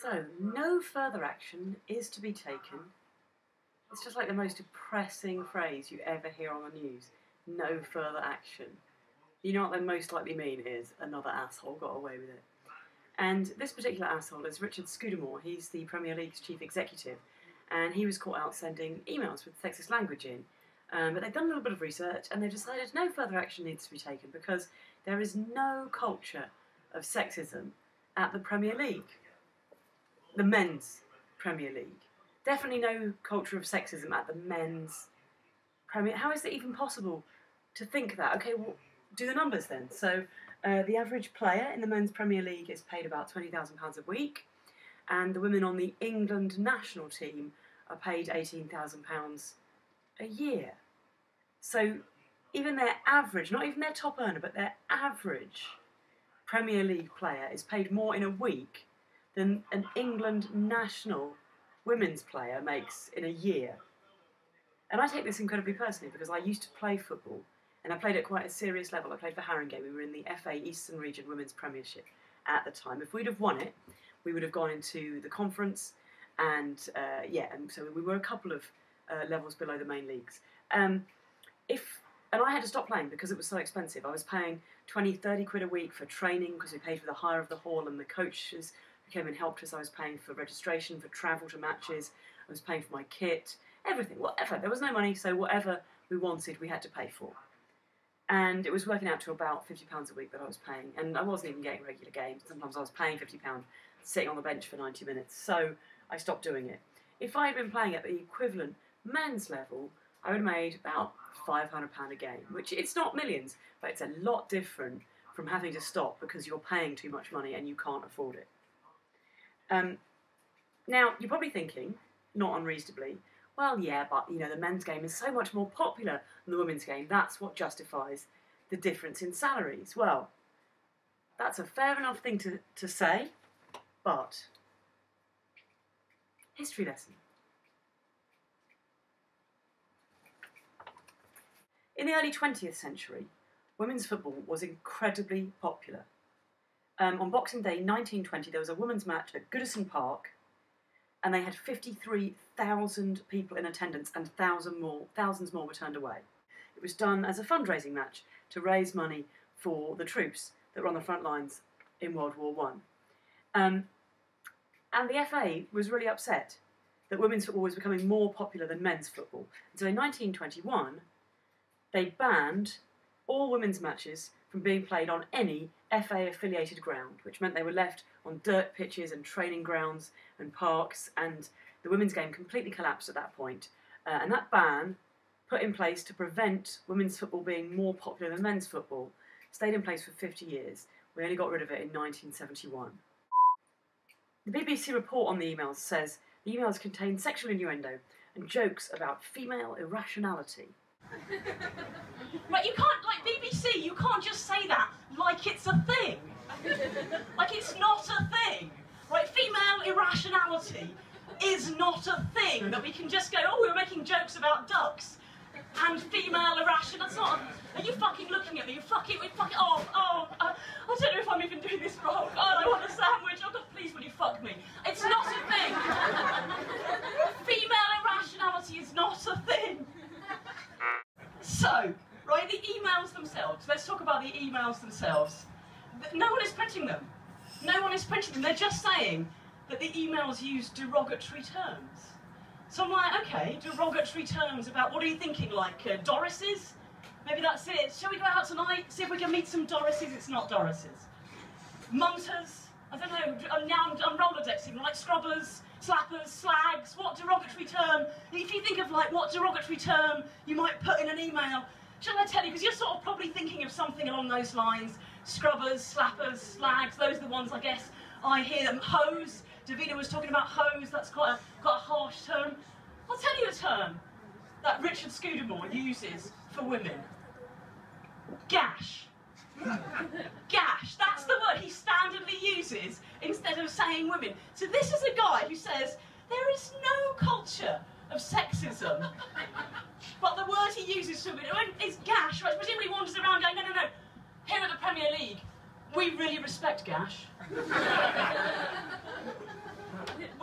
So, no further action is to be taken. It's just like the most depressing phrase you ever hear on the news. No further action. You know what they most likely mean is another asshole got away with it. And this particular asshole is Richard Scudamore. He's the Premier League's chief executive, and he was caught out sending emails with sexist language in. But they've done a little bit of research and they've decided no further action needs to be taken because there is no culture of sexism at the Premier League. The men's Premier League. Definitely no culture of sexism at the men's Premier. How is it even possible to think that? Okay, well, do the numbers then. So the average player in the men's Premier League is paid about £20,000 a week, and the women on the England national team are paid £18,000 a year. So even their average, not even their top earner, but their average Premier League player is paid more in a week than an England national women's player makes in a year. And I take this incredibly personally because I used to play football, and I played at quite a serious level. I played for Haringey. We were in the FA Eastern Region Women's Premiership at the time. If we'd have won it, we would have gone into the conference, and and so we were a couple of levels below the main leagues. And I had to stop playing because it was so expensive. I was paying 20, 30 quid a week for training because we paid for the hire of the hall, and the coaches who came and helped us. I was paying for registration, for travel to matches. I was paying for my kit, everything, whatever. There was no money, so whatever we wanted, we had to pay for. And it was working out to about £50 a week that I was paying, and I wasn't even getting regular games. Sometimes I was paying £50 sitting on the bench for 90 minutes, so I stopped doing it. If I had been playing at the equivalent men's level, I would have made about £500 a game, which it's not millions, but it's a lot different from having to stop because you're paying too much money and you can't afford it. Now, you're probably thinking, not unreasonably, well, yeah, but you know, the men's game is so much more popular than the women's game. That's what justifies the difference in salaries. Well, that's a fair enough thing to say, but history lesson. In the early 20th century, women's football was incredibly popular. On Boxing Day 1920, there was a women's match at Goodison Park, and they had 53,000 people in attendance, and thousands more were turned away. It was done as a fundraising match to raise money for the troops that were on the front lines in World War I. And the FA was really upset that women's football was becoming more popular than men's football. And so in 1921, they banned all women's matches from being played on any FA-affiliated ground, which meant they were left on dirt pitches and training grounds and parks, and the women's game completely collapsed at that point. And that ban, put in place to prevent women's football being more popular than men's football, stayed in place for 50 years. We only got rid of it in 1971. The BBC report on the emails says the emails contain sexual innuendo and jokes about female irrationality. Right, you can't, like BBC, you can't just say that like it's a thing. Like it's not a thing. Right, female irrationality is not a thing that we can just go, oh, we're making jokes about ducks and female irrationality. That's not a, are you fucking looking at me? I don't know if I'm even doing this wrong. God, I want a sandwich. Oh God, please, will you fuck me? It's not a thing. Female irrationality is not a thing. So, right, the emails themselves. Let's talk about the emails themselves. No one is printing them. No one is printing them. They're just saying that the emails use derogatory terms. So I'm like, okay, derogatory terms about, what are you thinking, like Dorises? Maybe that's it. Shall we go out tonight, see if we can meet some Dorises? It's not Dorises. Munters, I don't know, now I'm Rolodexing, like scrubbers, slappers, slags, what derogatory term? If you think of like what derogatory term you might put in an email, shall I tell you, because you're sort of probably thinking of something along those lines, scrubbers, slappers, slags, those are the ones I guess I hear them. Hose, Davina was talking about hose, that's quite a harsh term. I'll tell you a term that Richard Scudamore uses for women. Gash. Gash, that's the word he standardly uses instead of saying women. So this is a guy who says there is no culture of sexism, but the word he uses for women is gash, right? Presumably wanders around going, no, here at the Premier League, we really respect gash.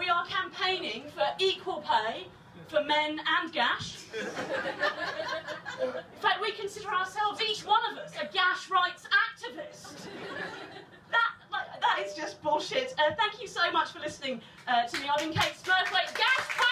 We are campaigning for equal pay for men and gash. In fact, we consider ourselves, each one of us, a gash rights activist. That is just bullshit. Thank you so much for listening to me. I've been Kate Smurthwaite. Gash power!